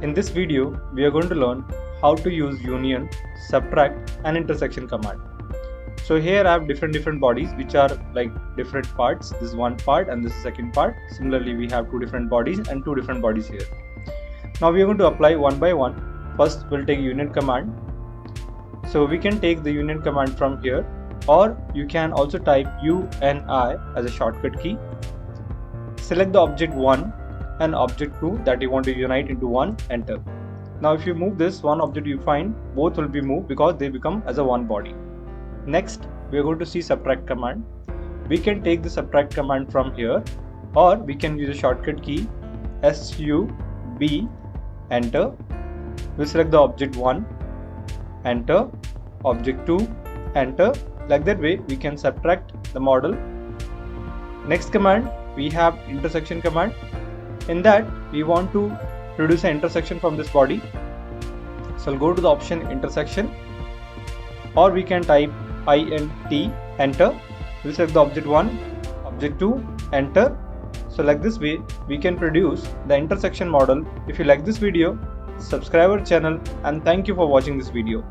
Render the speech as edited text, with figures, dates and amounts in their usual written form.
In this video, we are going to learn how to use union, subtract and intersection command. So here I have different bodies which are like different parts. This is one part and this is second part. Similarly, we have two different bodies and two different bodies here. Now we are going to apply one by one. First, we'll take union command. So we can take the union command from here, or you can also type UNI as a shortcut key. Select the object 1 and object 2 that you want to unite into one, enter. Now if you move this one object, you find both will be moved because they become as a one body. Next, we are going to see subtract command. We can take the subtract command from here, or we can use a shortcut key SUB, enter. We'll select the object 1, enter, object 2, enter. Like that way we can subtract the model. Next command, we have intersection command. In that, we want to produce an intersection from this body. So I'll go to the option intersection, or we can type INT, enter. We'll select the object 1, object 2, enter. So like this way we can produce the intersection model. If you like this video, subscribe our channel, and thank you for watching this video.